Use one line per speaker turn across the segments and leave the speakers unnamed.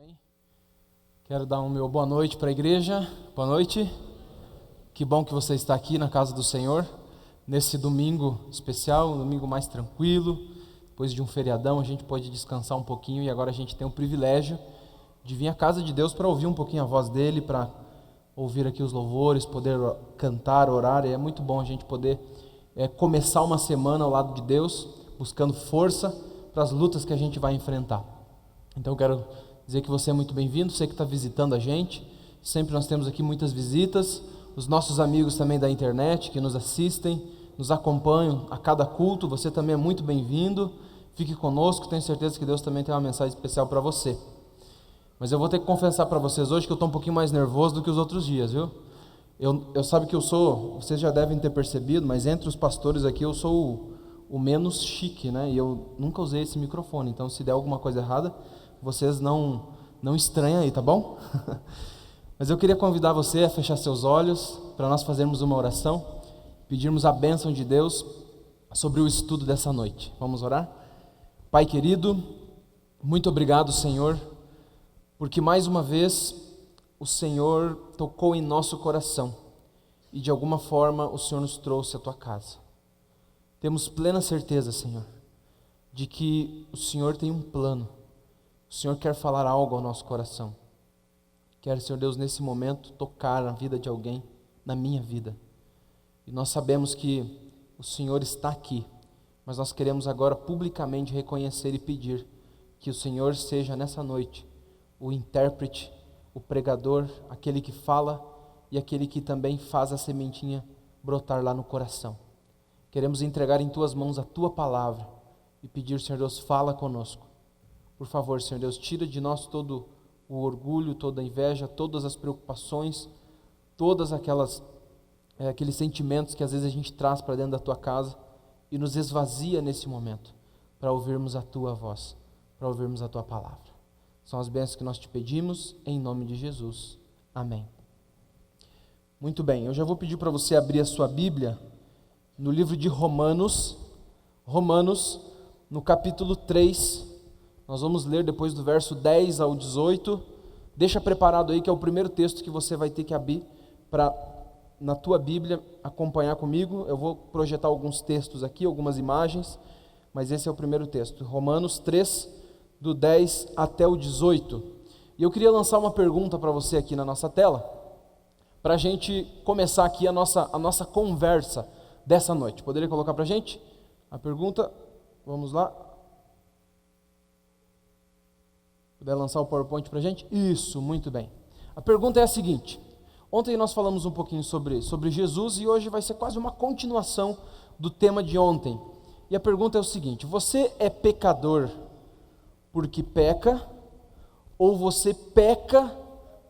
Amém? Quero dar meu boa noite para a igreja. Boa noite. Que bom que você está aqui na casa do Senhor, nesse domingo especial, um domingo mais tranquilo. Depois de um feriadão, a gente pode descansar um pouquinho e agora a gente tem o privilégio de vir à casa de Deus para ouvir um pouquinho a voz dEle, para ouvir aqui os louvores, poder cantar, orar. E é muito bom a gente poder começar uma semana ao lado de Deus, buscando força para as lutas que a gente vai enfrentar. Então eu quero dizer que você é muito bem-vindo, você que está visitando a gente. Sempre nós temos aqui muitas visitas, os nossos amigos também da internet que nos assistem, nos acompanham a cada culto. Você também é muito bem-vindo, fique conosco, tenho certeza que Deus também tem uma mensagem especial para você. Mas eu vou ter que confessar para vocês hoje que eu estou um pouquinho mais nervoso do que os outros dias, viu? Eu sabe que eu sou, vocês já devem ter percebido, mas entre os pastores aqui eu sou o menos chique, né? E eu nunca usei esse microfone, então se der alguma coisa errada, vocês não estranhem aí, tá bom? Mas eu queria convidar você a fechar seus olhos para nós fazermos uma oração, pedirmos a bênção de Deus sobre o estudo dessa noite. Vamos orar? Pai querido, muito obrigado, Senhor, porque mais uma vez o Senhor tocou em nosso coração e de alguma forma o Senhor nos trouxe à tua casa. Temos plena certeza, Senhor, de que o Senhor tem um plano. O Senhor quer falar algo ao nosso coração. Quer, Senhor Deus, nesse momento tocar na vida de alguém, na minha vida. E nós sabemos que o Senhor está aqui, mas nós queremos agora publicamente reconhecer e pedir que o Senhor seja nessa noite o intérprete, o pregador, aquele que fala e aquele que também faz a sementinha brotar lá no coração. Queremos entregar em tuas mãos a tua palavra e pedir, Senhor Deus, fala conosco. Por favor, Senhor Deus, tira de nós todo o orgulho, toda a inveja, todas as preocupações, todas aqueles sentimentos que às vezes a gente traz para dentro da tua casa e nos esvazia nesse momento para ouvirmos a tua voz, para ouvirmos a tua palavra. São as bênçãos que nós te pedimos em nome de Jesus. Amém. Muito bem, eu já vou pedir para você abrir a sua Bíblia no livro de Romanos, no capítulo 3. Nós vamos ler depois do verso 10 ao 18. Deixa preparado aí que é o primeiro texto que você vai ter que abrir para, na tua Bíblia, acompanhar comigo. Eu vou projetar alguns textos aqui, algumas imagens, mas esse é o primeiro texto. Romanos 3, do 10 até o 18. E eu queria lançar uma pergunta para você aqui na nossa tela, para a gente começar aqui a nossa conversa dessa noite. Poderia colocar para a gente a pergunta? Vamos lá. Puder lançar o PowerPoint para a gente? Isso, muito bem. A pergunta é a seguinte: ontem nós falamos um pouquinho sobre Jesus e hoje vai ser quase uma continuação do tema de ontem. E a pergunta é o seguinte: você é pecador porque peca ou você peca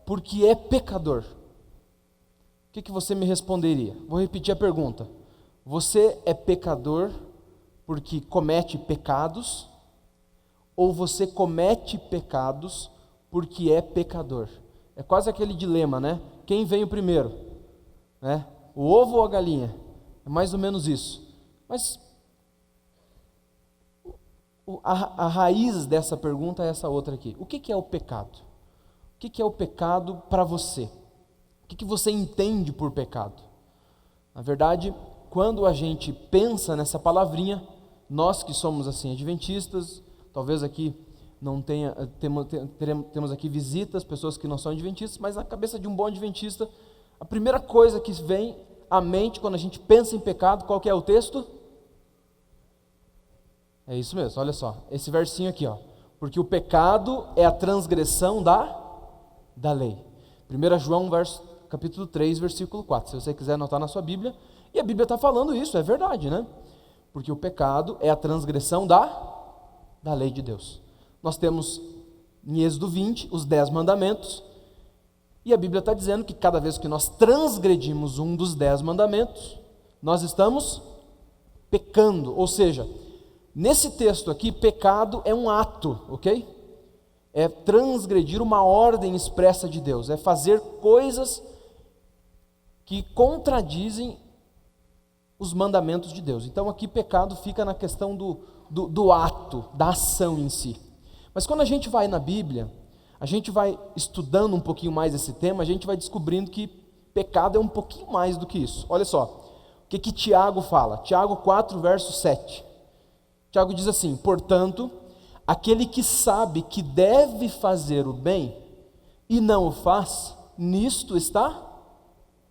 porque é pecador? O que você me responderia? Vou repetir a pergunta. Você é pecador porque comete pecados ou você comete pecados porque é pecador? É quase aquele dilema, né? Quem veio primeiro? Né? O ovo ou a galinha? É mais ou menos isso. Mas a raiz dessa pergunta é essa outra aqui. O que é o pecado? O que é o pecado para você? O que você entende por pecado? Na verdade, quando a gente pensa nessa palavrinha, nós que somos assim adventistas, talvez aqui não temos aqui visitas, pessoas que não são adventistas, mas na cabeça de um bom adventista, a primeira coisa que vem à mente quando a gente pensa em pecado, qual que é o texto? É isso mesmo, olha só, esse versinho aqui, ó. Porque o pecado é a transgressão da lei. 1 João, capítulo 3, versículo 4. Se você quiser anotar na sua Bíblia, e a Bíblia está falando isso, é verdade, né? Porque o pecado é a transgressão da lei de Deus. Nós temos em Êxodo 20 os 10 mandamentos, e a Bíblia está dizendo que cada vez que nós transgredimos um dos 10 mandamentos, nós estamos pecando. Ou seja, nesse texto aqui, pecado é um ato, ok? É transgredir uma ordem expressa de Deus, é fazer coisas que contradizem os mandamentos de Deus. Então aqui pecado fica na questão do ato, da ação em si. Mas quando a gente vai na Bíblia, a gente vai estudando um pouquinho mais esse tema, a gente vai descobrindo que pecado é um pouquinho mais do que isso. Olha só, o que Tiago fala? Tiago 4, verso 7. Tiago diz assim: portanto, aquele que sabe que deve fazer o bem e não o faz, nisto está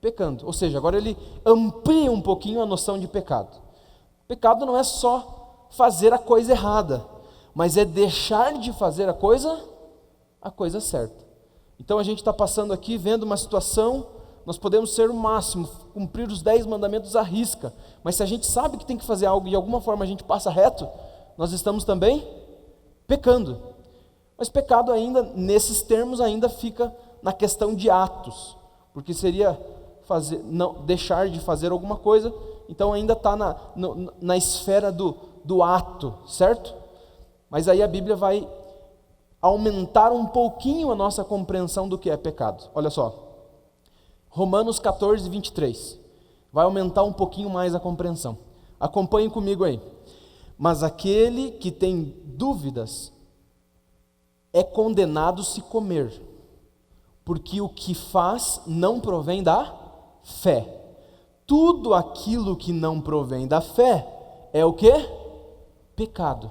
pecando. Ou seja, agora ele amplia um pouquinho a noção de pecado. Pecado não é só fazer a coisa errada, mas é deixar de fazer a coisa certa. Então a gente está passando aqui, vendo uma situação, nós podemos ser o máximo, cumprir os 10 mandamentos à risca, mas se a gente sabe que tem que fazer algo e de alguma forma a gente passa reto, nós estamos também pecando. Mas pecado ainda, nesses termos, ainda fica na questão de atos, porque seria deixar de fazer alguma coisa, então ainda está na esfera do ato, certo? Mas aí a Bíblia vai aumentar um pouquinho a nossa compreensão do que é pecado. Olha só, Romanos 14, 23, vai aumentar um pouquinho mais a compreensão. Acompanhem comigo aí. Mas aquele que tem dúvidas é condenado se comer, porque o que faz não provém da fé. Tudo aquilo que não provém da fé é o quê? Pecado.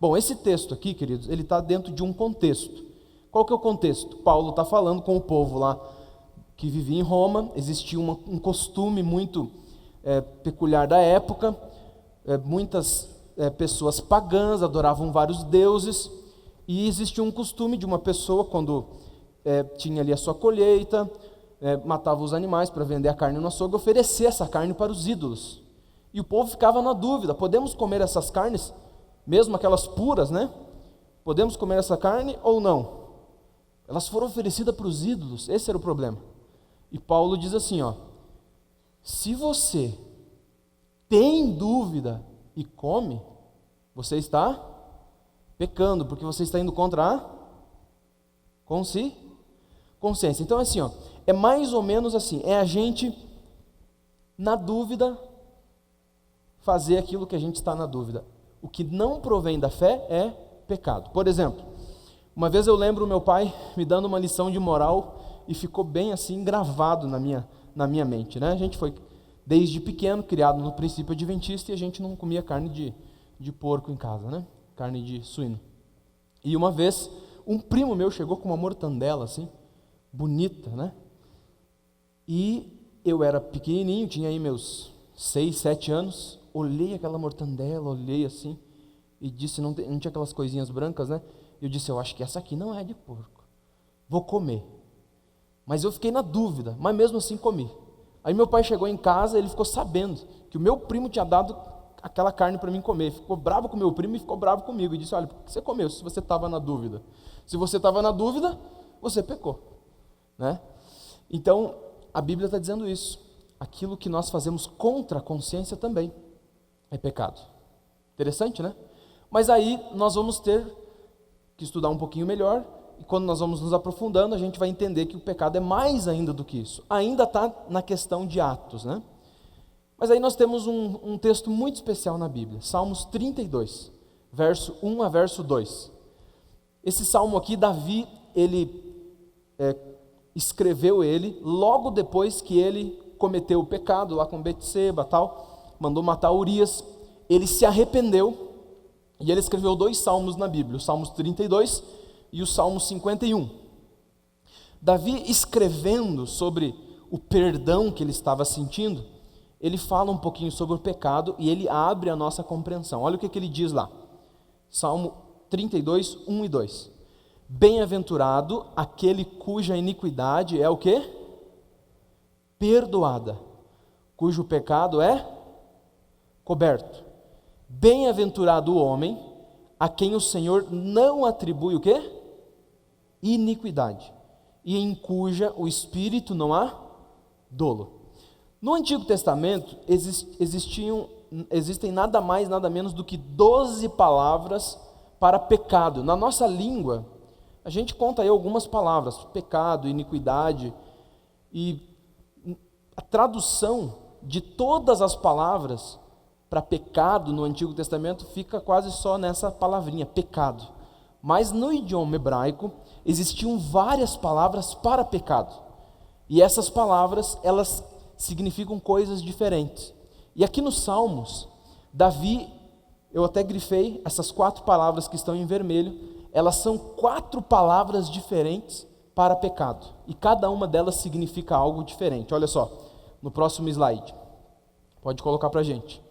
Bom, esse texto aqui, queridos, ele está dentro de um contexto. Qual que é o contexto? Paulo está falando com o povo lá que vivia em Roma. Existia um costume muito peculiar da época. Muitas pessoas pagãs adoravam vários deuses, e existia um costume de uma pessoa, quando tinha ali a sua colheita, matava os animais para vender a carne no açougue, oferecer essa carne para os ídolos. E o povo ficava na dúvida: podemos comer essas carnes, mesmo aquelas puras, né? Podemos comer essa carne ou não? Elas foram oferecidas para os ídolos, esse era o problema. E Paulo diz assim, ó: se você tem dúvida e come, você está pecando, porque você está indo contra a consciência. Então assim, ó, é mais ou menos assim, é a gente, na dúvida, fazer aquilo que a gente está na dúvida. O que não provém da fé é pecado. Por exemplo, uma vez eu lembro meu pai me dando uma lição de moral, e ficou bem assim gravado na minha mente, né? A gente foi desde pequeno criado no princípio adventista, e a gente não comia carne de porco em casa, né? Carne de suíno. E uma vez um primo meu chegou com uma mortandela assim, bonita, né? E eu era pequenininho, tinha aí meus 6, 7 anos, olhei aquela mortandela, olhei assim, e disse, não tinha aquelas coisinhas brancas, né? Eu disse, eu acho que essa aqui não é de porco, vou comer. Mas eu fiquei na dúvida, mas mesmo assim comi. Aí meu pai chegou em casa, ele ficou sabendo que o meu primo tinha dado aquela carne para mim comer. Ficou bravo com o meu primo e ficou bravo comigo. E disse, olha, por que você comeu se você estava na dúvida? Se você estava na dúvida, você pecou, né? Então, a Bíblia está dizendo isso. Aquilo que nós fazemos contra a consciência também é pecado. Interessante, né? Mas aí nós vamos ter que estudar um pouquinho melhor, e quando nós vamos nos aprofundando, a gente vai entender que o pecado é mais ainda do que isso. Ainda está na questão de atos, né? Mas aí nós temos um texto muito especial na Bíblia, Salmos 32, verso 1 a verso 2. Esse salmo aqui, Davi, ele escreveu ele logo depois que ele cometeu o pecado lá com Betseba, tal, mandou matar Urias. Ele se arrependeu e ele escreveu 2 salmos na Bíblia, o Salmos 32 e o Salmo 51. Davi, escrevendo sobre o perdão que ele estava sentindo, ele fala um pouquinho sobre o pecado e ele abre a nossa compreensão. Olha o que ele diz lá, Salmo 32, 1 e 2. Bem-aventurado aquele cuja iniquidade é o quê? Perdoada, cujo pecado é coberto. Bem-aventurado o homem a quem o Senhor não atribui o quê? Iniquidade, e em cuja o espírito não há dolo. No Antigo Testamento existem nada mais, nada menos do que 12 palavras para pecado. Na nossa língua, a gente conta aí algumas palavras, pecado, iniquidade, e a tradução de todas as palavras para pecado no Antigo Testamento fica quase só nessa palavrinha, pecado. Mas no idioma hebraico existiam várias palavras para pecado. E essas palavras, elas significam coisas diferentes. E aqui nos Salmos, Davi, eu até grifei essas 4 palavras que estão em vermelho, elas são 4 palavras diferentes para pecado. E cada uma delas significa algo diferente. Olha só, no próximo slide. Pode colocar para a gente.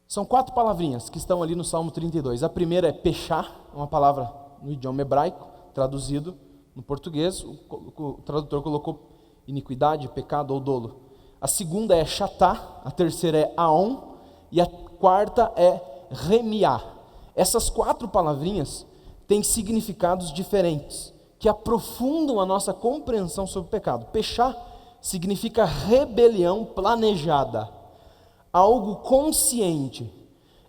São 4 palavrinhas que estão ali no Salmo 32. A primeira é pechá, uma palavra no idioma hebraico, traduzido no português. O tradutor colocou iniquidade, pecado ou dolo. A segunda é chatá, a terceira é aon e a quarta é remiá. Essas 4 palavrinhas têm significados diferentes, que aprofundam a nossa compreensão sobre o pecado. Pechá significa rebelião planejada, algo consciente.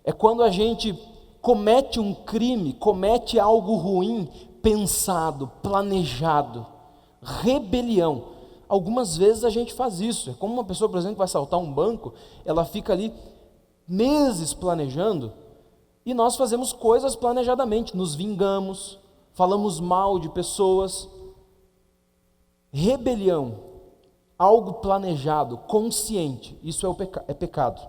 É quando a gente comete um crime, comete algo ruim, pensado, planejado. Rebelião. Algumas vezes a gente faz isso. É como uma pessoa, por exemplo, que vai assaltar um banco, ela fica ali meses planejando, e nós fazemos coisas planejadamente, nos vingamos, falamos mal de pessoas. Rebelião, algo planejado, consciente, isso é pecado,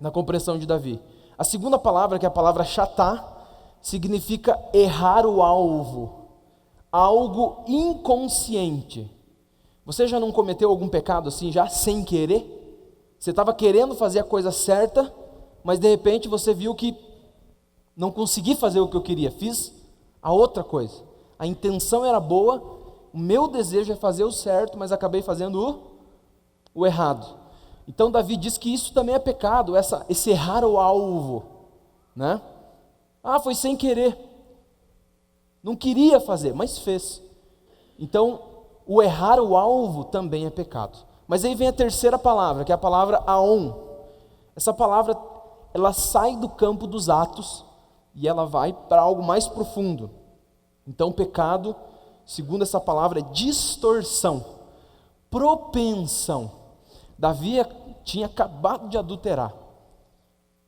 na compreensão de Davi. A segunda palavra, que é a palavra chatá, significa errar o alvo, algo inconsciente. Você já não cometeu algum pecado assim, já sem querer? Você estava querendo fazer a coisa certa, mas de repente você viu que não consegui fazer o que eu queria, fiz a outra coisa. A intenção era boa, o meu desejo é fazer o certo, mas acabei fazendo o errado. Então Davi diz que isso também é pecado, esse errar o alvo, né? Foi sem querer, não queria fazer, mas fez. Então, o errar o alvo também é pecado. Mas aí vem a terceira palavra, que é a palavra aon. Essa palavra, ela sai do campo dos atos e ela vai para algo mais profundo. Então, pecado, segundo essa palavra, é distorção, propensão. Davi tinha acabado de adulterar.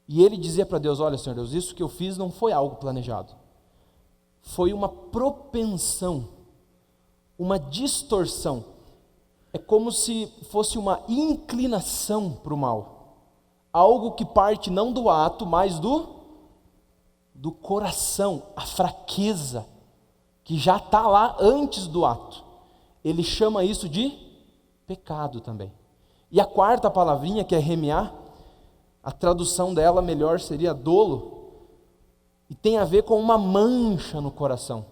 E ele dizia para Deus: olha, Senhor Deus, isso que eu fiz não foi algo planejado. Foi uma propensão, uma distorção. É como se fosse uma inclinação para o mal. Algo que parte não do ato, mas do coração, a fraqueza, que já está lá antes do ato. Ele chama isso de pecado também. E a quarta palavrinha, que é remiá, a tradução dela melhor seria dolo, e tem a ver com uma mancha no coração,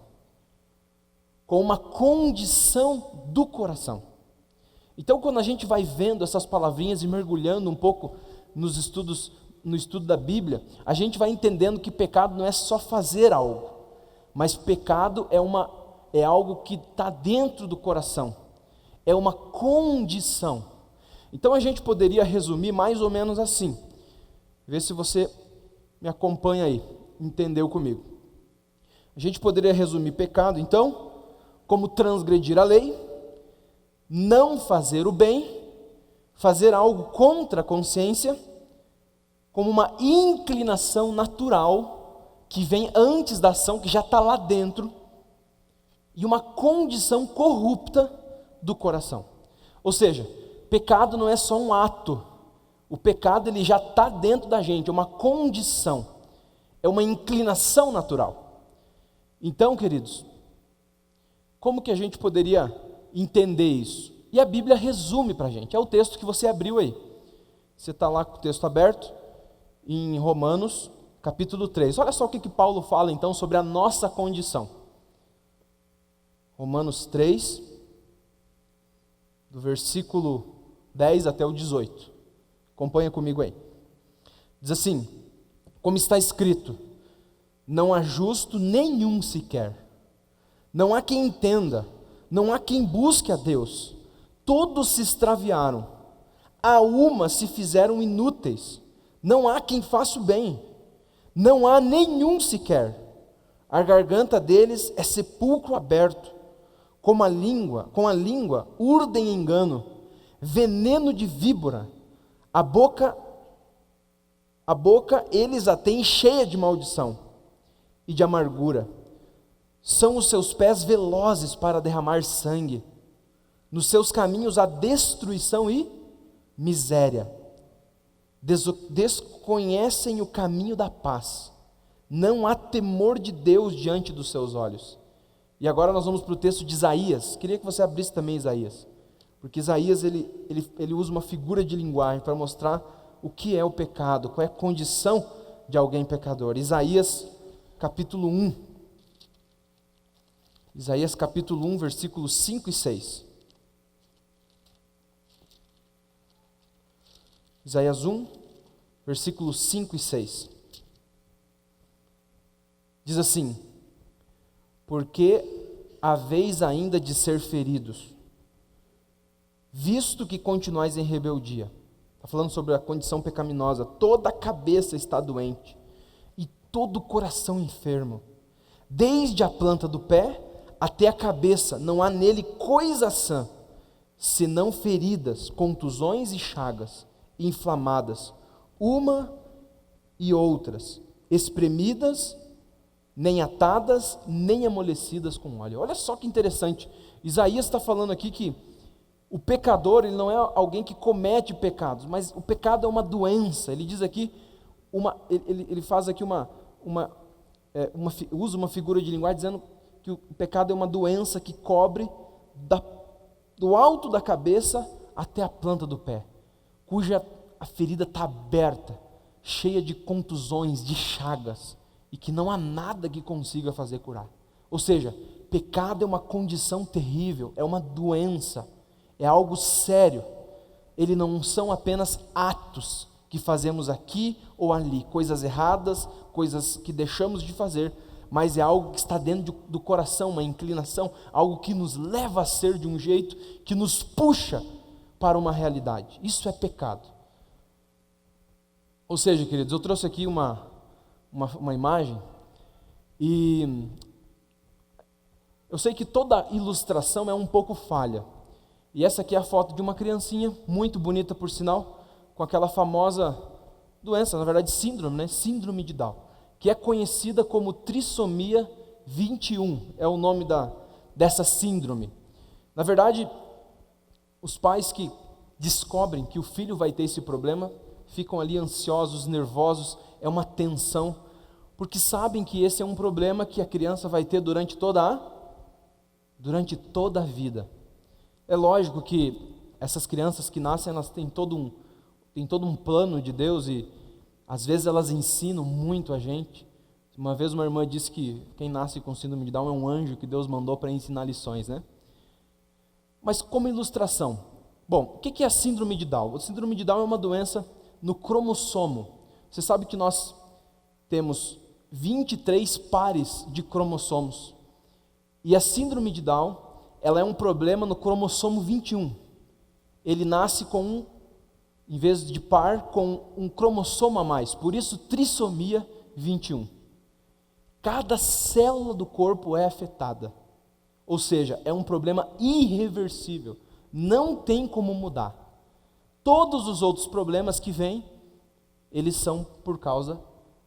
com uma condição do coração. Então, quando a gente vai vendo essas palavrinhas e mergulhando um pouco no estudo da Bíblia, a gente vai entendendo que pecado não é só fazer algo, mas pecado é algo que está dentro do coração, é uma condição. Então a gente poderia resumir mais ou menos assim, vê se você me acompanha aí, entendeu comigo. A gente poderia resumir pecado, então, como transgredir a lei, não fazer o bem, fazer algo contra a consciência, como uma inclinação natural, que vem antes da ação, que já está lá dentro, e uma condição corrupta do coração. Ou seja, pecado não é só um ato, o pecado ele já está dentro da gente, é uma condição, é uma inclinação natural. Então, queridos, como que a gente poderia entender isso? E a Bíblia resume para a gente, é o texto que você abriu aí. Você está lá com o texto aberto, em Romanos, capítulo 3. Olha só o que Paulo fala então sobre a nossa condição. Romanos 3, do versículo 10 até o 18. Acompanha comigo aí. Diz assim: como está escrito, não há justo nenhum sequer, não há quem entenda, não há quem busque a Deus, todos se extraviaram, a uma se fizeram inúteis, não há quem faça o bem, não há nenhum sequer, a garganta deles é sepulcro aberto, com a língua urdem engano, veneno de víbora, a boca eles a têm cheia de maldição e de amargura, São os seus pés velozes para derramar sangue. Nos seus caminhos há destruição e miséria. Desconhecem o caminho da paz. Não há temor de Deus diante dos seus olhos. E agora nós vamos para o texto de Isaías. Queria que você abrisse também Isaías. Porque Isaías ele usa uma figura de linguagem para mostrar o que é o pecado, qual é a condição de alguém pecador. Isaías capítulo 1. Isaías capítulo 1, versículos 5 e 6. Isaías 1, versículos 5 e 6. Diz assim: porque haveis ainda de ser feridos, visto que continuais em rebeldia. Está falando sobre a condição pecaminosa. Toda a cabeça está doente, e todo o coração enfermo. Desde a planta do pé até a cabeça, não há nele coisa sã, senão feridas, contusões e chagas, inflamadas, uma e outras, espremidas, nem atadas, nem amolecidas com óleo. Olha só que interessante. Isaías está falando aqui que o pecador, ele não é alguém que comete pecados, mas o pecado é uma doença. Ele diz aqui, ele faz aqui usa uma figura de linguagem dizendo que o pecado é uma doença que cobre do alto da cabeça até a planta do pé, cuja a ferida está aberta, cheia de contusões, de chagas, e que não há nada que consiga fazer curar. Ou seja, pecado é uma condição terrível, é uma doença, é algo sério. Ele não são apenas atos que fazemos aqui ou ali, coisas erradas, coisas que deixamos de fazer, mas é algo que está dentro do coração, uma inclinação, algo que nos leva a ser de um jeito, que nos puxa para uma realidade. Isso é pecado. Ou seja, queridos, eu trouxe aqui uma imagem, e eu sei que toda ilustração é um pouco falha, e essa aqui é a foto de uma criancinha, muito bonita por sinal, com aquela famosa doença, na verdade síndrome, né? Síndrome de Down, que é conhecida como trissomia 21, é o nome dessa síndrome. Na verdade, os pais que descobrem que o filho vai ter esse problema, ficam ali ansiosos, nervosos, é uma tensão, porque sabem que esse é um problema que a criança vai ter durante toda a vida. É lógico que essas crianças que nascem, elas têm todo um plano de Deus, e às vezes elas ensinam muito a gente. Uma vez uma irmã disse que quem nasce com síndrome de Down é um anjo que Deus mandou para ensinar lições, né? Mas como ilustração, bom, o que é a síndrome de Down? A síndrome de Down é uma doença no cromossomo. Você sabe que nós temos 23 pares de cromossomos. E a síndrome de Down, ela é um problema no cromossomo 21. Ele nasce com em vez de par, com um cromossomo a mais. Por isso, trissomia 21. Cada célula do corpo é afetada. Ou seja, é um problema irreversível. Não tem como mudar. Todos os outros problemas que vêm, eles são por causa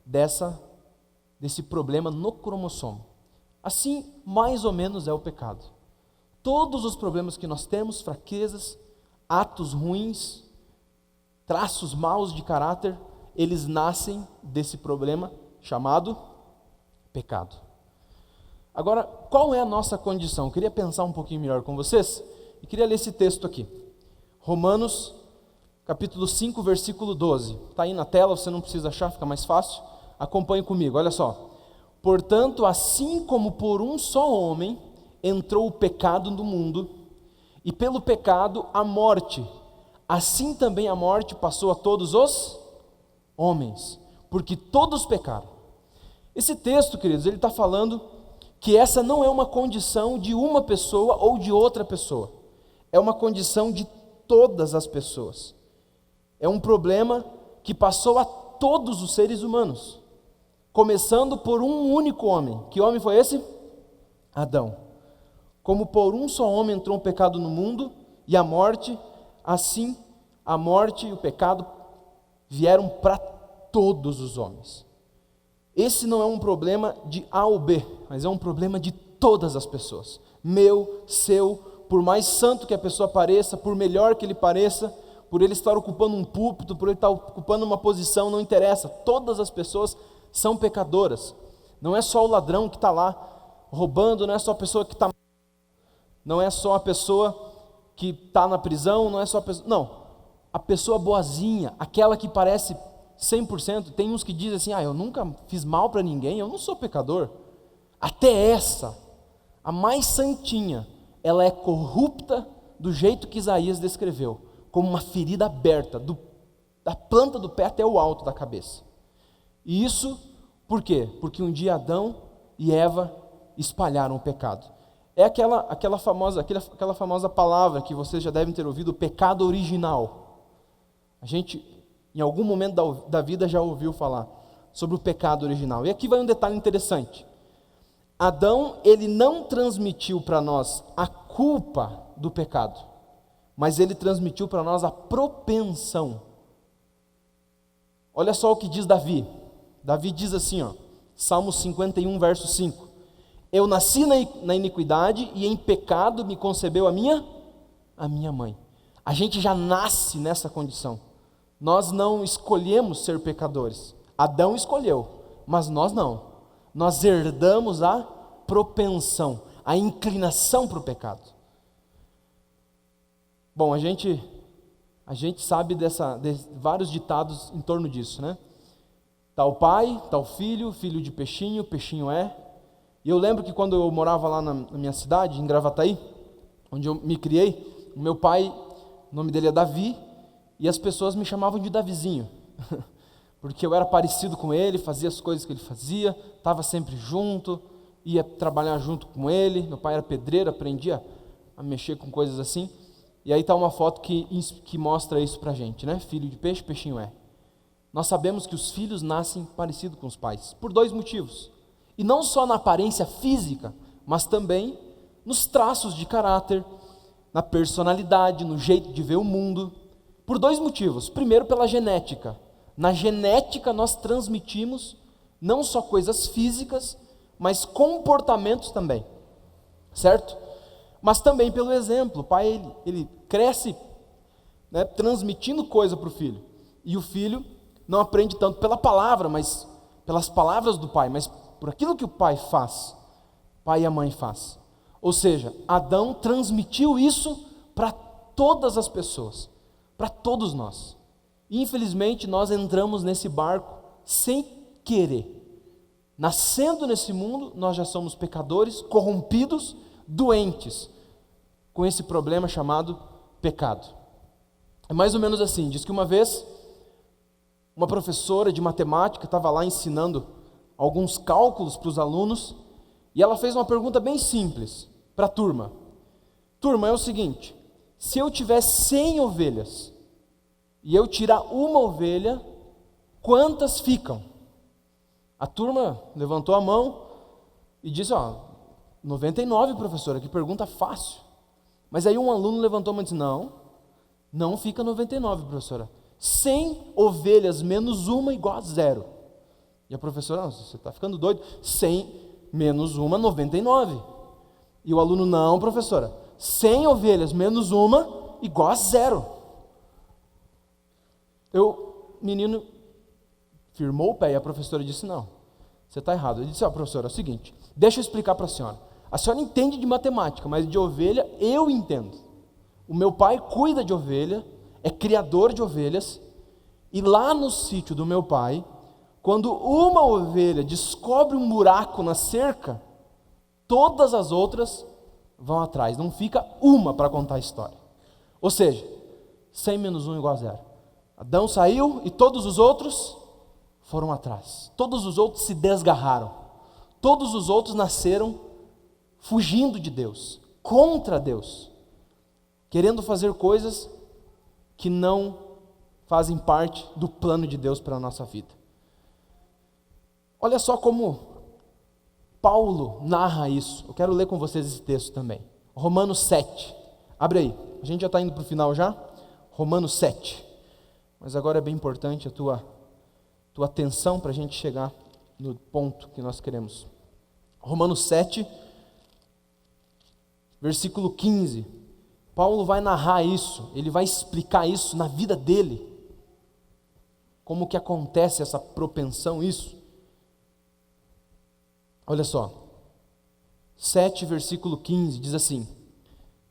desse problema no cromossomo. Assim, mais ou menos é o pecado. Todos os problemas que nós temos, fraquezas, atos ruins, traços maus de caráter, eles nascem desse problema chamado pecado. Agora, qual é a nossa condição? Eu queria pensar um pouquinho melhor com vocês e queria ler esse texto aqui. Romanos, capítulo 5, versículo 12. Está aí na tela, você não precisa achar, fica mais fácil. Acompanhe comigo, olha só. Portanto, assim como por um só homem entrou o pecado no mundo, e pelo pecado a morte, assim também a morte passou a todos os homens, porque todos pecaram. Esse texto, queridos, ele está falando que essa não é uma condição de uma pessoa ou de outra pessoa, é uma condição de todas as pessoas. É um problema que passou a todos os seres humanos, começando por um único homem. Que homem foi esse? Adão. Como por um só homem entrou o pecado no mundo e a morte, assim a morte e o pecado vieram para todos os homens. Esse não é um problema de A ou B, mas é um problema de todas as pessoas. Meu, seu, por mais santo que a pessoa pareça, por melhor que ele pareça, por ele estar ocupando um púlpito, por ele estar ocupando uma posição, não interessa. Todas as pessoas são pecadoras. Não é só o ladrão que está lá roubando, não é só a pessoa que está... Não é só a pessoa que está na prisão, não é só a pessoa... Não, a pessoa boazinha, aquela que parece 100%, tem uns que dizem assim, eu nunca fiz mal para ninguém, eu não sou pecador. Até essa, a mais santinha, ela é corrupta do jeito que Isaías descreveu, como uma ferida aberta, da planta do pé até o alto da cabeça. E isso, por quê? Porque um dia Adão e Eva espalharam o pecado. É aquela famosa palavra que vocês já devem ter ouvido, o pecado original. A gente, em algum momento da vida, já ouviu falar sobre o pecado original. E aqui vai um detalhe interessante. Adão, ele não transmitiu para nós a culpa do pecado, mas ele transmitiu para nós a propensão. Olha só o que diz Davi. Davi diz assim, Salmo 51, verso 5. Eu nasci na iniquidade e em pecado me concebeu a minha mãe. A gente já nasce nessa condição. Nós não escolhemos ser pecadores. Adão escolheu, mas nós não. Nós herdamos a propensão, a inclinação para o pecado. Bom, a gente sabe de vários ditados em torno disso, né? Tal pai, tal filho, filho de peixinho, peixinho é. E eu lembro que quando eu morava lá na minha cidade, em Gravataí, onde eu me criei, o meu pai, o nome dele é Davi, e as pessoas me chamavam de Davizinho, porque eu era parecido com ele, fazia as coisas que ele fazia, estava sempre junto, ia trabalhar junto com ele. Meu pai era pedreiro, aprendia a mexer com coisas assim. E aí está uma foto que mostra isso para a gente, né? Filho de peixe, peixinho é. Nós sabemos que os filhos nascem parecidos com os pais, por dois motivos. E não só na aparência física, mas também nos traços de caráter, na personalidade, no jeito de ver o mundo. Por dois motivos. Primeiro, pela genética. Na genética nós transmitimos não só coisas físicas, mas comportamentos também. Certo? Mas também pelo exemplo. O pai, ele cresce, né, transmitindo coisa para o filho. E o filho não aprende tanto pela palavra, mas pelas palavras do pai, mas por aquilo que o pai faz, pai e a mãe faz. Ou seja, Adão transmitiu isso para todas as pessoas, para todos nós. E infelizmente nós entramos nesse barco sem querer. Nascendo nesse mundo, nós já somos pecadores, corrompidos, doentes, com esse problema chamado pecado. É mais ou menos assim, diz que uma vez, uma professora de matemática estava lá ensinando alguns cálculos para os alunos, e ela fez uma pergunta bem simples para a turma. Turma, é o seguinte, se eu tiver 100 ovelhas, e eu tirar uma ovelha, quantas ficam? A turma levantou a mão e disse, 99, professora, que pergunta fácil. Mas aí um aluno levantou a mão e disse, não fica 99, professora. 100 ovelhas menos uma igual a 0. E a professora, você está ficando doido, 100 menos uma, 99. E o aluno, não, professora, 100 ovelhas menos uma igual a 0. O menino firmou o pé e a professora disse, não, você está errado. Ele disse, professora, é o seguinte, deixa eu explicar para a senhora entende de matemática, mas de ovelha eu entendo. O meu pai cuida de ovelha, é criador de ovelhas, e lá no sítio do meu pai, quando uma ovelha descobre um buraco na cerca, todas as outras vão atrás, não fica uma para contar a história. Ou seja, 100 menos 1 igual a 0. Adão saiu e todos os outros foram atrás. Todos os outros se desgarraram. Todos os outros nasceram fugindo de Deus, contra Deus, querendo fazer coisas que não fazem parte do plano de Deus para a nossa vida. Olha só como Paulo narra isso. Eu quero ler com vocês esse texto também. Romanos 7. Abre aí. A gente já está indo para o final já. Romanos 7. Mas agora é bem importante a tua atenção para a gente chegar no ponto que nós queremos. Romanos 7, Versículo 15. Paulo vai narrar isso, ele vai explicar isso na vida dele. Como que acontece essa propensão, isso? Olha só. 7, versículo 15, diz assim: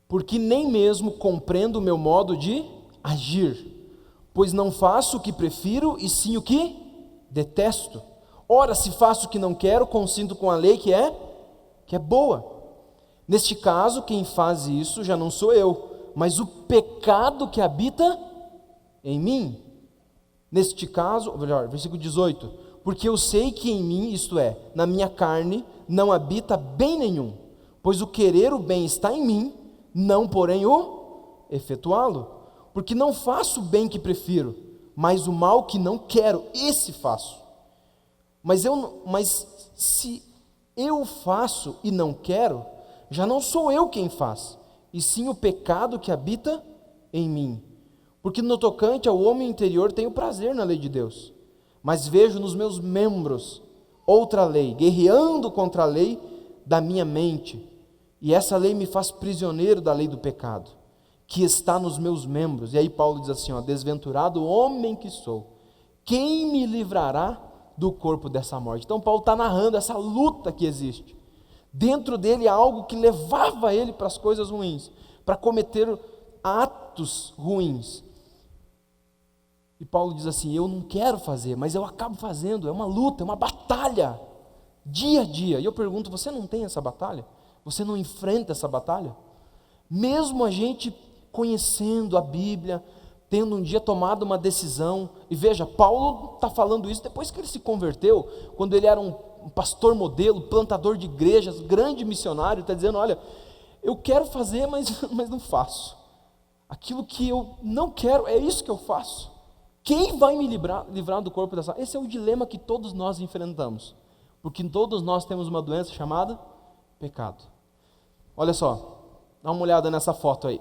porque nem mesmo compreendo o meu modo de agir, pois não faço o que prefiro, e sim o que detesto. Ora, se faço o que não quero, consinto com a lei que é boa. Neste caso, quem faz isso já não sou eu, mas o pecado que habita em mim. Neste caso, melhor, versículo 18: porque eu sei que em mim, isto é, na minha carne, não habita bem nenhum, pois o querer o bem está em mim, não porém o efetuá-lo. Porque não faço o bem que prefiro, mas o mal que não quero, esse faço. Mas se eu faço e não quero, já não sou eu quem faz, e sim o pecado que habita em mim. Porque no tocante ao homem interior tenho prazer na lei de Deus, mas vejo nos meus membros outra lei, guerreando contra a lei da minha mente, e essa lei me faz prisioneiro da lei do pecado, que está nos meus membros. E aí Paulo diz assim, desventurado homem que sou, quem me livrará do corpo dessa morte? Então Paulo está narrando essa luta que existe. Dentro dele há algo que levava ele para as coisas ruins, para cometer atos ruins. E Paulo diz assim, eu não quero fazer, mas eu acabo fazendo, é uma luta, é uma batalha, dia a dia. E eu pergunto, você não tem essa batalha? Você não enfrenta essa batalha? Mesmo a gente conhecendo a Bíblia, tendo um dia tomado uma decisão, e veja, Paulo está falando isso depois que ele se converteu, quando ele era um pastor modelo, plantador de igrejas, grande missionário, está dizendo, olha, eu quero fazer, mas não faço. Aquilo que eu não quero, é isso que eu faço. Quem vai me livrar do corpo dessa? Esse é o dilema que todos nós enfrentamos, porque todos nós temos uma doença chamada pecado. Olha só, dá uma olhada nessa foto aí.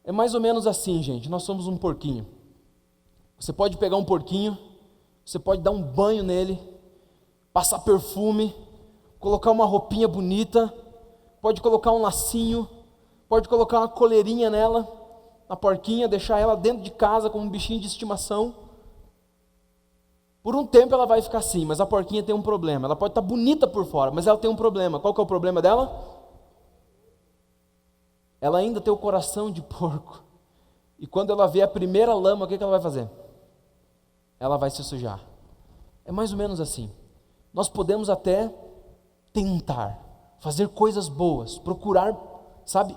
É mais ou menos assim, gente, nós somos um porquinho. Você pode pegar um porquinho, você pode dar um banho nele, passar perfume, colocar uma roupinha bonita, pode colocar um lacinho, pode colocar uma coleirinha nela, na porquinha, deixar ela dentro de casa como um bichinho de estimação. Por um tempo ela vai ficar assim, mas a porquinha tem um problema. Ela pode estar bonita por fora, mas ela tem um problema. Qual que é o problema dela? Ela ainda tem o coração de porco. E quando ela vê a primeira lama, o que ela vai fazer? Ela vai se sujar. É mais ou menos assim. Nós podemos até tentar fazer coisas boas, procurar, sabe?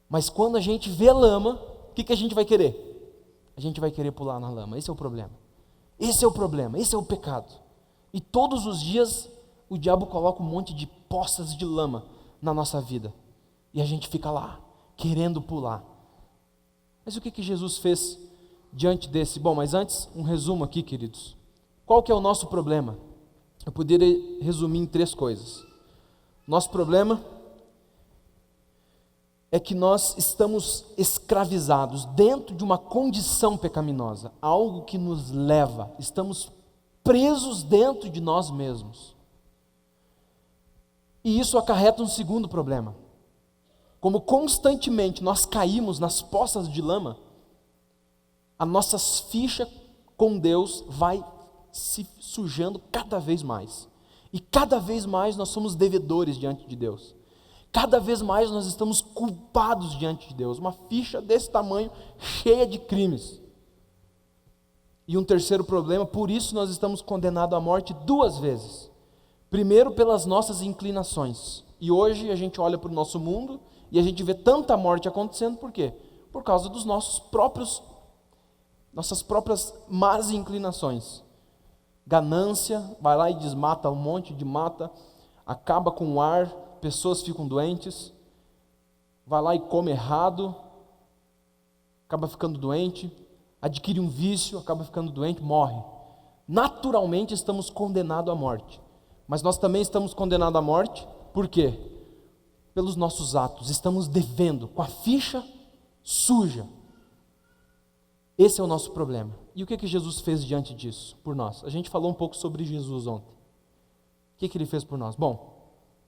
Mas quando a gente vê lama, o que a gente vai querer? A gente vai querer pular na lama. Esse é o problema. Esse é o problema, esse é o pecado. E todos os dias o diabo coloca um monte de poças de lama na nossa vida. E a gente fica lá, querendo pular. Mas o que Jesus fez diante desse? Bom, mas antes, um resumo aqui, queridos. Qual que é o nosso problema? Eu poderia resumir em 3 coisas. Nosso problema é que nós estamos escravizados dentro de uma condição pecaminosa, algo que nos leva, estamos presos dentro de nós mesmos. E isso acarreta um segundo problema. Como constantemente nós caímos nas poças de lama, a nossa ficha com Deus vai se sujando cada vez mais. E cada vez mais nós somos devedores diante de Deus. Cada vez mais nós estamos culpados diante de Deus. Uma ficha desse tamanho, cheia de crimes. E um terceiro problema, por isso nós estamos condenados à morte 2 vezes. Primeiro pelas nossas inclinações. E hoje a gente olha para o nosso mundo e a gente vê tanta morte acontecendo, por quê? Por causa dos nossas próprias más inclinações. Ganância, vai lá e desmata um monte de mata, acaba com o ar, pessoas ficam doentes, vai lá e come errado, acaba ficando doente, adquire um vício, acaba ficando doente, morre. Naturalmente estamos condenados à morte, mas nós também estamos condenados à morte, por quê? Pelos nossos atos, estamos devendo, com a ficha suja. Esse é o nosso problema. E o que Jesus fez diante disso, por nós? A gente falou um pouco sobre Jesus ontem. O que ele fez por nós? Bom,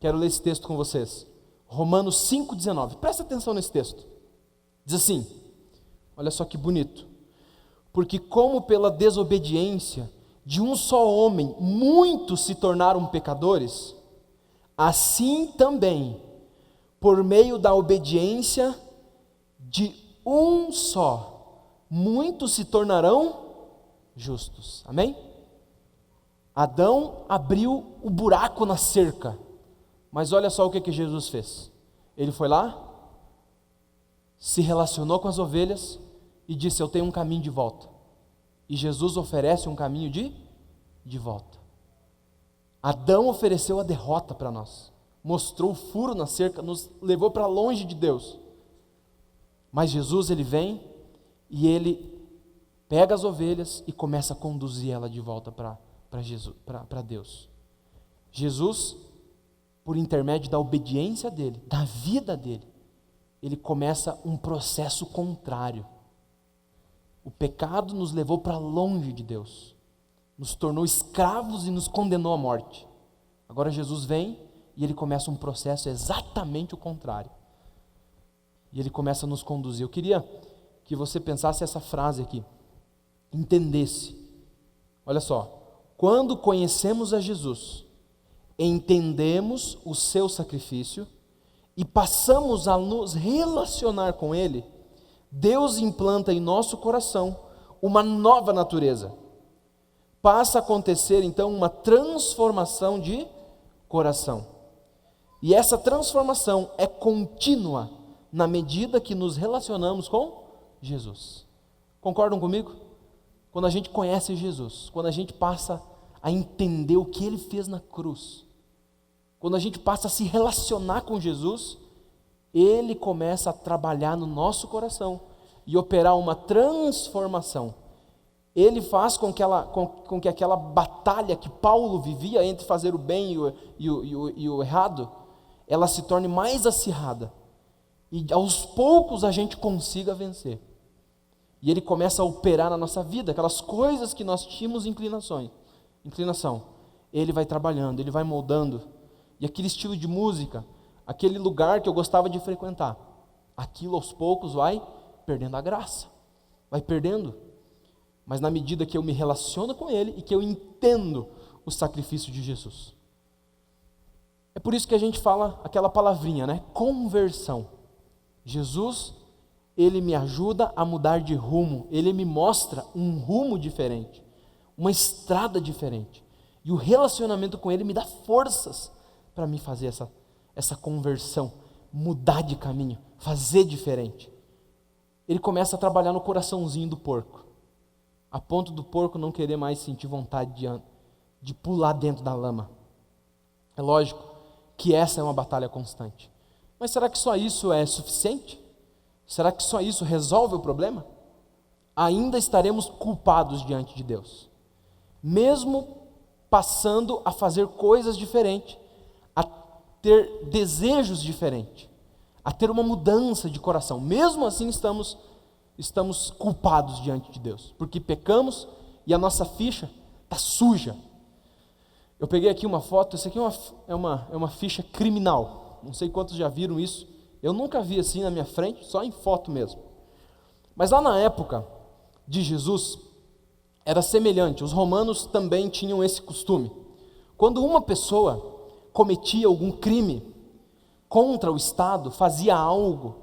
Quero ler esse texto com vocês. Romanos 5,19. Presta atenção nesse texto. Diz assim, olha só que bonito. Porque como pela desobediência de um só homem muitos se tornaram pecadores, assim também, por meio da obediência de um só, muitos se tornarão justos. Amém? Adão abriu o buraco na cerca, mas olha só o que Jesus fez. Ele foi lá, se relacionou com as ovelhas e disse: eu tenho um caminho de volta. E Jesus oferece um caminho de volta. Adão ofereceu a derrota para nós, mostrou o furo na cerca, nos levou para longe de Deus. Mas Jesus, ele vem e ele pega as ovelhas e começa a conduzir ela de volta para Deus. Jesus, por intermédio da obediência dele, da vida dele, ele começa um processo contrário. O pecado nos levou para longe de Deus, nos tornou escravos e nos condenou à morte. Agora Jesus vem e ele começa um processo exatamente o contrário. E ele começa a nos conduzir. Eu queria que você pensasse essa frase aqui, entendesse. Olha só, quando conhecemos a Jesus, entendemos o seu sacrifício e passamos a nos relacionar com Ele, Deus implanta em nosso coração uma nova natureza. Passa a acontecer então uma transformação de coração. E essa transformação é contínua na medida que nos relacionamos com Jesus. Concordam comigo? Quando a gente conhece Jesus, quando a gente passa a entender o que Ele fez na cruz, quando a gente passa a se relacionar com Jesus, Ele começa a trabalhar no nosso coração e operar uma transformação. Ele faz com que aquela batalha que Paulo vivia entre fazer o bem e o errado, ela se torne mais acirrada. E aos poucos a gente consiga vencer. E Ele começa a operar na nossa vida, aquelas coisas que nós tínhamos inclinação. Ele vai trabalhando, Ele vai moldando. E aquele estilo de música, aquele lugar que eu gostava de frequentar, aquilo aos poucos vai perdendo a graça, vai perdendo. Mas na medida que eu me relaciono com Ele e que eu entendo o sacrifício de Jesus. É por isso que a gente fala aquela palavrinha, né? Conversão. Jesus, Ele me ajuda a mudar de rumo, Ele me mostra um rumo diferente, uma estrada diferente. E o relacionamento com Ele me dá forças para mim fazer essa conversão, mudar de caminho, fazer diferente. Ele começa a trabalhar no coraçãozinho do porco, a ponto do porco não querer mais sentir vontade de pular dentro da lama. É lógico que essa é uma batalha constante. Mas será que só isso é suficiente? Será que só isso resolve o problema? Ainda estaremos culpados diante de Deus, mesmo passando a fazer coisas diferentes, a ter desejos diferentes, a ter uma mudança de coração. Mesmo assim estamos culpados diante de Deus, porque pecamos e a nossa ficha está suja. Eu peguei aqui uma foto, isso aqui é uma ficha criminal. Não sei quantos já viram isso. Eu nunca vi assim na minha frente, só em foto mesmo. Mas lá na época de Jesus, era semelhante. Os romanos também tinham esse costume. Quando uma pessoa cometia algum crime contra o Estado, fazia algo,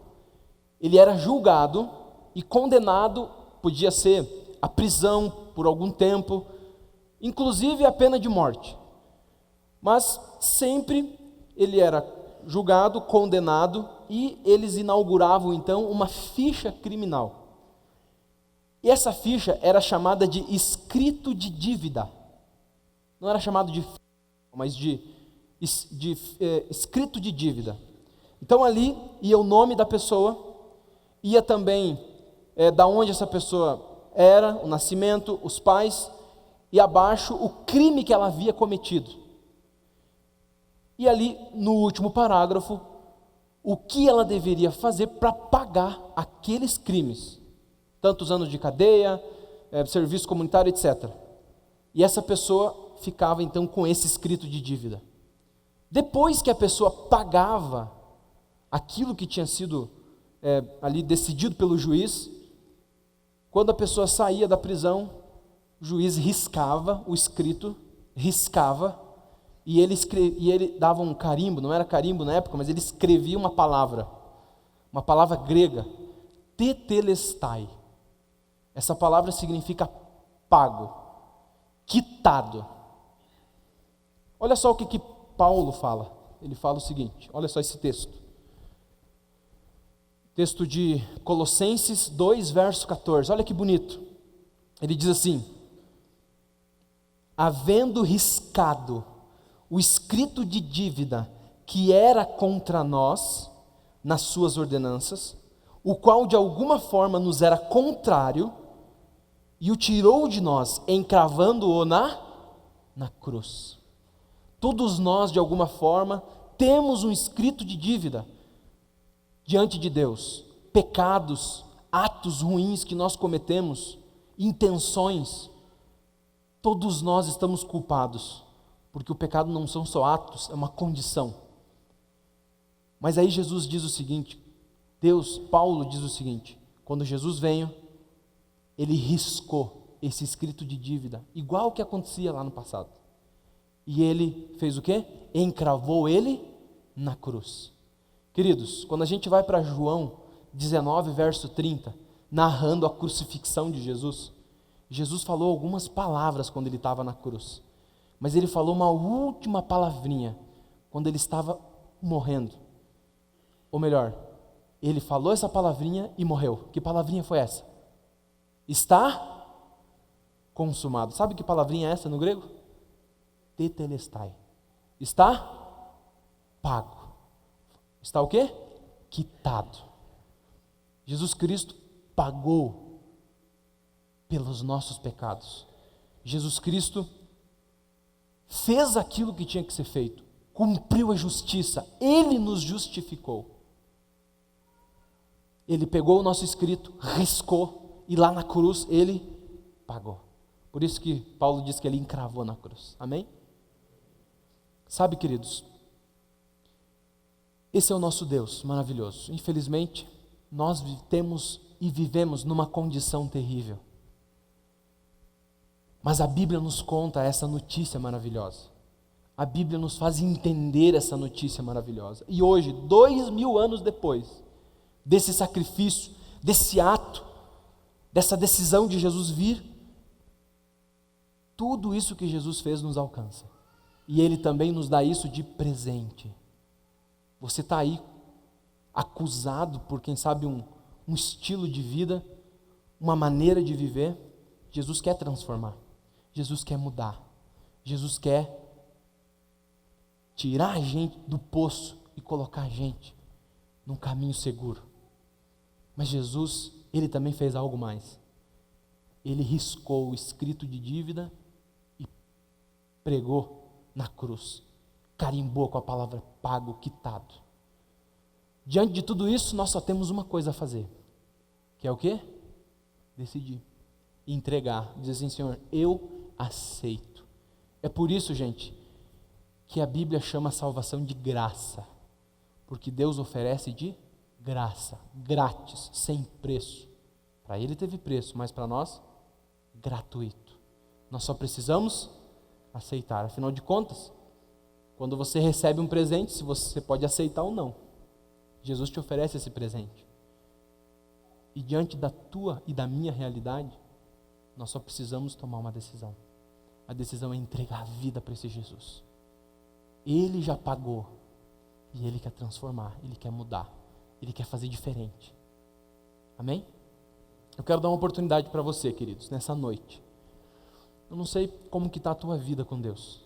ele era julgado e condenado, podia ser a prisão por algum tempo, inclusive a pena de morte. Mas sempre ele era julgado, condenado, e eles inauguravam então uma ficha criminal. E essa ficha era chamada de escrito de dívida. Não era chamado de ficha, mas de escrito de dívida. Então ali ia o nome da pessoa, ia também da onde essa pessoa era, o nascimento, os pais, e abaixo o crime que ela havia cometido. E ali, no último parágrafo, o que ela deveria fazer para pagar aqueles crimes. Tantos anos de cadeia, serviço comunitário, etc. E essa pessoa ficava então com esse escrito de dívida. Depois que a pessoa pagava aquilo que tinha sido ali decidido pelo juiz, quando a pessoa saía da prisão, o juiz riscava o escrito, e ele dava um carimbo, não era carimbo na época, mas ele escrevia uma palavra grega, tetelestai. Essa palavra significa pago, quitado. Olha só o que Paulo fala. Ele fala o seguinte, olha só esse texto. Texto de Colossenses 2, verso 14. Olha que bonito. Ele diz assim: havendo riscado o escrito de dívida que era contra nós, nas suas ordenanças, o qual de alguma forma nos era contrário, e o tirou de nós, encravando-o na cruz. Todos nós, de alguma forma, temos um escrito de dívida diante de Deus. Pecados, atos ruins que nós cometemos, intenções, todos nós estamos culpados, porque o pecado não são só atos, é uma condição. Mas aí Jesus diz o seguinte, Paulo diz o seguinte: quando Jesus veio, ele riscou esse escrito de dívida, igual o que acontecia lá no passado. E ele fez o quê? Encravou ele na cruz. Queridos, quando a gente vai para João 19, verso 30, narrando a crucifixão de Jesus, Jesus falou algumas palavras quando ele estava na cruz, mas ele falou uma última palavrinha quando ele estava morrendo. Ou melhor, ele falou essa palavrinha e morreu. Que palavrinha foi essa? Está consumado. Sabe que palavrinha é essa no grego? Tetelestai. Está pago. Está o quê? Quitado. Jesus Cristo pagou pelos nossos pecados. Jesus Cristo fez aquilo que tinha que ser feito, cumpriu a justiça, Ele nos justificou. Ele pegou o nosso escrito, riscou, e lá na cruz Ele pagou. Por isso que Paulo diz que Ele encravou na cruz. Amém? Sabe, queridos, esse é o nosso Deus maravilhoso. Infelizmente, nós temos e vivemos numa condição terrível. Mas a Bíblia nos conta essa notícia maravilhosa. A Bíblia nos faz entender essa notícia maravilhosa. E hoje, 2000 anos depois desse sacrifício, desse ato, dessa decisão de Jesus vir, tudo isso que Jesus fez nos alcança. E Ele também nos dá isso de presente. Você está aí acusado por, quem sabe, um estilo de vida, uma maneira de viver. Jesus quer transformar. Jesus quer mudar. Jesus quer tirar a gente do poço e colocar a gente num caminho seguro. Mas Jesus, Ele também fez algo mais. Ele riscou o escrito de dívida e pregou na cruz. Carimbou com a palavra pago, quitado. Diante de tudo isso, nós só temos uma coisa a fazer. Que é o quê? Decidir. Entregar. Dizer assim: Senhor, eu aceito. É por isso, gente, que a Bíblia chama a salvação de graça. Porque Deus oferece de graça, grátis, sem preço. Para Ele teve preço, mas para nós, gratuito. Nós só precisamos aceitar. Afinal de contas, quando você recebe um presente, se você pode aceitar ou não. Jesus te oferece esse presente. E diante da tua e da minha realidade, nós só precisamos tomar uma decisão. A decisão é entregar a vida para esse Jesus. Ele já pagou e Ele quer transformar, Ele quer mudar, Ele quer fazer diferente. Amém? Eu quero dar uma oportunidade para você, queridos, nessa noite. Eu não sei como que está a tua vida com Deus,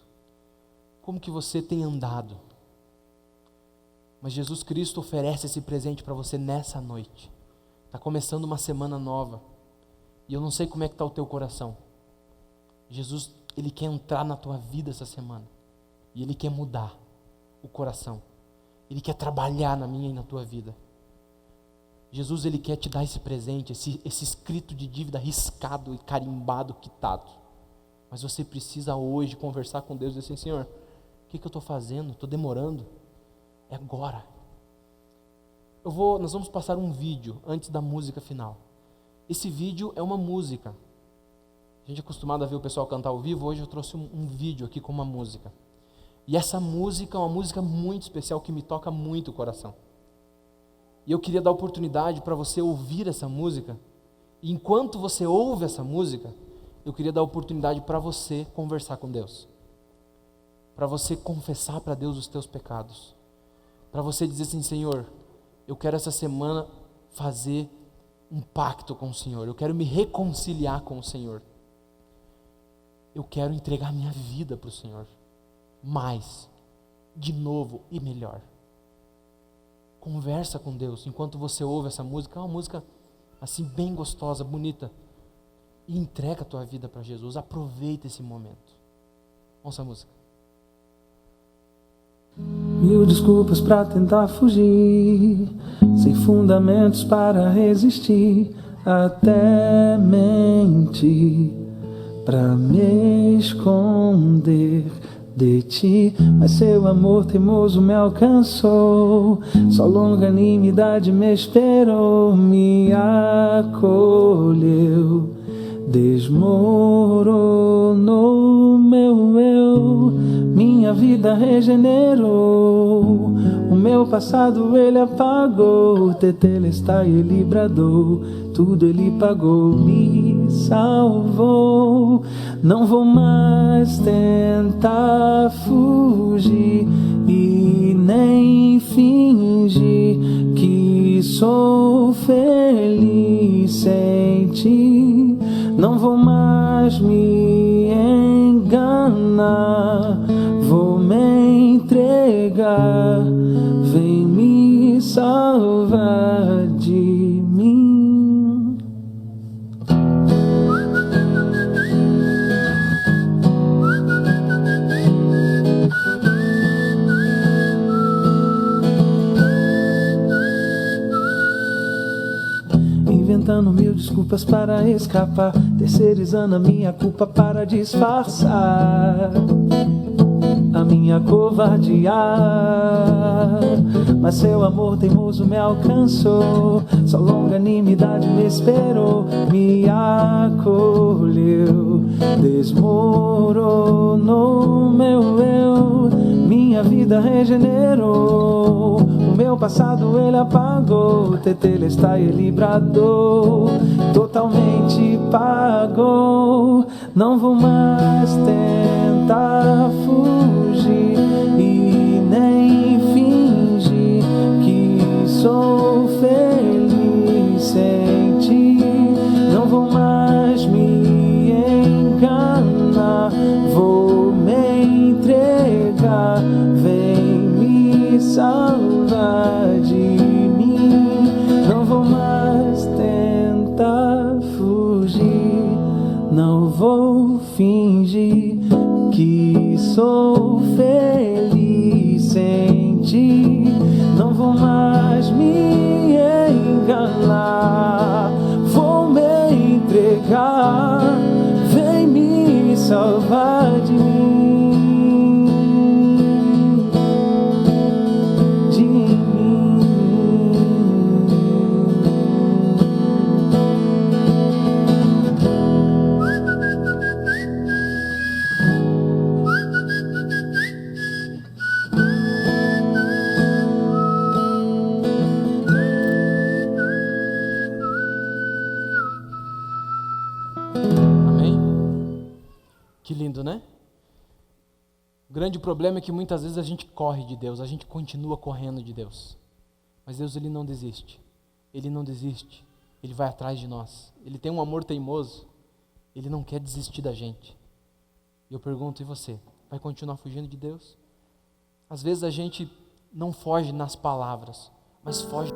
como que você tem andado, mas Jesus Cristo oferece esse presente para você nessa noite. Está começando uma semana nova, e eu não sei como é que está o teu coração. Jesus, Ele quer entrar na tua vida essa semana, e Ele quer mudar o coração, Ele quer trabalhar na minha e na tua vida. Jesus, Ele quer te dar esse presente, esse escrito de dívida riscado e carimbado, quitado. Mas você precisa hoje conversar com Deus e dizer assim: Senhor, que eu estou fazendo? Estou demorando? É agora. Nós vamos passar um vídeo antes da música final. Esse vídeo é uma música. A gente é acostumado a ver o pessoal cantar ao vivo, hoje eu trouxe um vídeo aqui com uma música. E essa música é uma música muito especial que me toca muito o coração. E eu queria dar oportunidade para você ouvir essa música. E enquanto você ouve essa música, eu queria dar oportunidade para você conversar com Deus. Para você confessar para Deus os teus pecados. Para você dizer assim: Senhor, eu quero essa semana fazer um pacto com o Senhor. Eu quero me reconciliar com o Senhor. Eu quero entregar minha vida para o Senhor. Mais, de novo e melhor. Conversa com Deus enquanto você ouve essa música. É uma música assim bem gostosa, bonita. E entrega a tua vida para Jesus. Aproveita esse momento. Ouça a música.
Mil desculpas pra tentar fugir, sem fundamentos para resistir, até mentir pra me esconder de ti. Mas seu amor teimoso me alcançou, sua longanimidade me esperou, me acolheu, desmoronou meu eu, minha vida regenerou, o meu passado ele apagou, tetelestai ele bradou, tudo ele pagou, me salvou. Não vou mais tentar fugir e nem fingir que sou feliz sem ti. Não vou mais me enganar, vou me entregar, vem me salvar de mim. Inventando mil desculpas para escapar, terceirizando a minha culpa para disfarçar a minha covardia. Mas seu amor teimoso me alcançou, sua longanimidade me esperou, me acolheu, desmoronou meu eu, minha vida regenerou, o meu passado ele apagou, tetelestai ele bradou, totalmente pagou. Não vou mais tentar fugir e nem fingir que sou feliz sem ti. Não vou mais me enganar, vou me entregar, vem me salvar de mim. Não vou mais tentar fugir, não vou fingir que sou feliz sem ti. Não vou mais me enganar, vou me entregar, vem me salvar de mim.
Que lindo, né? O grande problema é que muitas vezes a gente corre de Deus, a gente continua correndo de Deus. Mas Deus, Ele não desiste. Ele não desiste. Ele vai atrás de nós. Ele tem um amor teimoso. Ele não quer desistir da gente. E eu pergunto, e você? Vai continuar fugindo de Deus? Às vezes a gente não foge nas palavras, mas foge.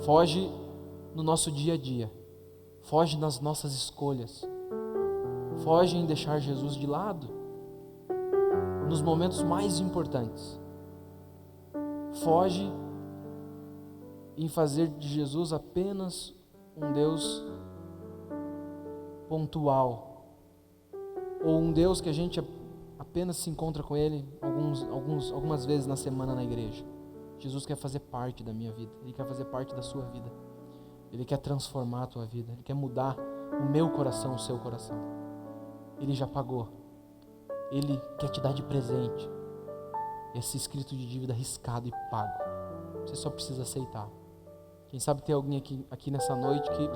Foge no nosso dia a dia. Foge nas nossas escolhas. Foge em deixar Jesus de lado nos momentos mais importantes. Foge em fazer de Jesus apenas um Deus pontual, ou um Deus que a gente apenas se encontra com Ele algumas vezes na semana na igreja. Jesus quer fazer parte da minha vida, Ele quer fazer parte da sua vida. Ele quer transformar a tua vida, Ele quer mudar o meu coração, o seu coração. Ele já pagou, Ele quer te dar de presente esse escrito de dívida riscado e pago. Você só precisa aceitar. Quem sabe tem alguém aqui nessa noite que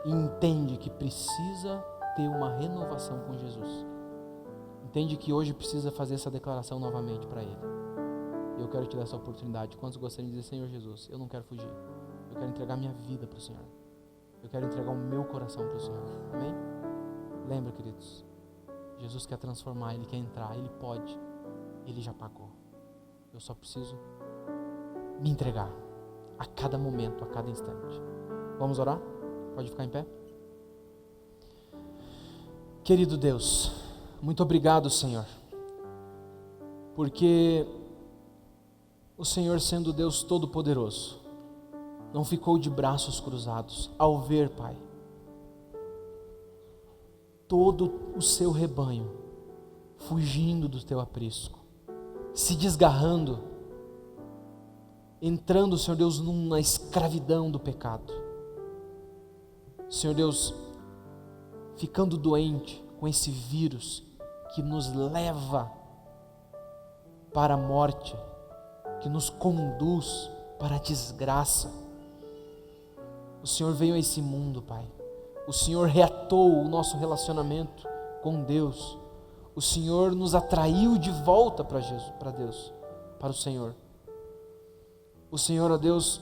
entende que precisa ter uma renovação com Jesus. Entende que hoje precisa fazer essa declaração novamente para Ele. E eu quero te dar essa oportunidade. Quantos gostariam de dizer: Senhor Jesus, eu não quero fugir. Eu quero entregar minha vida para o Senhor. Eu quero entregar o meu coração para o Senhor. Amém? Lembra, queridos, Jesus quer transformar, Ele quer entrar, Ele pode. Ele já pagou. Eu só preciso me entregar a cada momento, a cada instante. Vamos orar? Pode ficar em pé? Querido Deus, muito obrigado, Senhor, porque o Senhor, sendo Deus Todo-Poderoso, não ficou de braços cruzados ao ver, Pai, todo o seu rebanho fugindo do teu aprisco, se desgarrando, entrando, Senhor Deus, numa escravidão do pecado. Senhor Deus, ficando doente com esse vírus que nos leva para a morte, que nos conduz para a desgraça. O Senhor veio a esse mundo, Pai. O Senhor reatou o nosso relacionamento com Deus. O Senhor nos atraiu de volta para Jesus, para Deus, para o Senhor. O Senhor, ó Deus,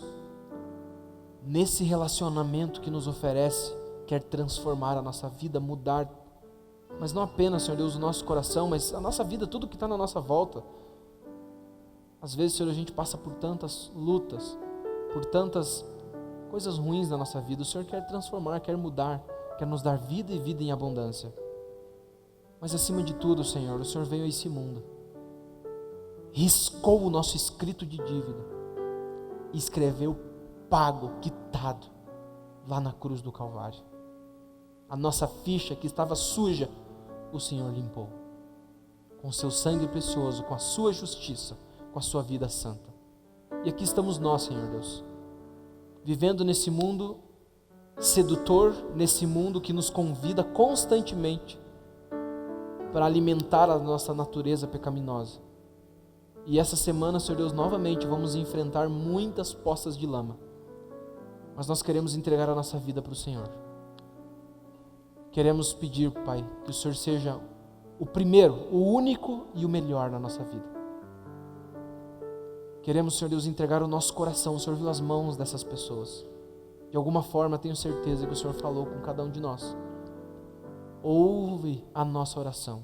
nesse relacionamento que nos oferece, quer transformar a nossa vida, mudar, mas não apenas, Senhor Deus, o nosso coração, mas a nossa vida, tudo que está na nossa volta. Às vezes, Senhor, a gente passa por tantas lutas, por tantas coisas ruins na nossa vida. O Senhor quer transformar, quer mudar, quer nos dar vida e vida em abundância. Mas acima de tudo, Senhor, o Senhor veio a esse mundo, riscou o nosso escrito de dívida e escreveu pago, quitado, lá na cruz do Calvário. A nossa ficha que estava suja, o Senhor limpou com o seu sangue precioso, com a sua justiça, com a sua vida santa. E aqui estamos nós, Senhor Deus, vivendo nesse mundo sedutor, nesse mundo que nos convida constantemente para alimentar a nossa natureza pecaminosa. E essa semana, Senhor Deus, novamente vamos enfrentar muitas poças de lama, mas nós queremos entregar a nossa vida para o Senhor. Queremos pedir, Pai, que o Senhor seja o primeiro, o único e o melhor na nossa vida. Queremos, Senhor Deus, entregar o nosso coração. O Senhor viu as mãos dessas pessoas. De alguma forma, tenho certeza que o Senhor falou com cada um de nós. Ouve a nossa oração.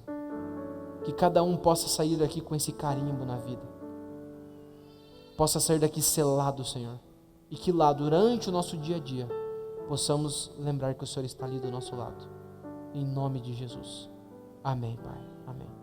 Que cada um possa sair daqui com esse carimbo na vida. Possa sair daqui selado, Senhor. E que lá, durante o nosso dia a dia, possamos lembrar que o Senhor está ali do nosso lado. Em nome de Jesus. Amém, Pai. Amém.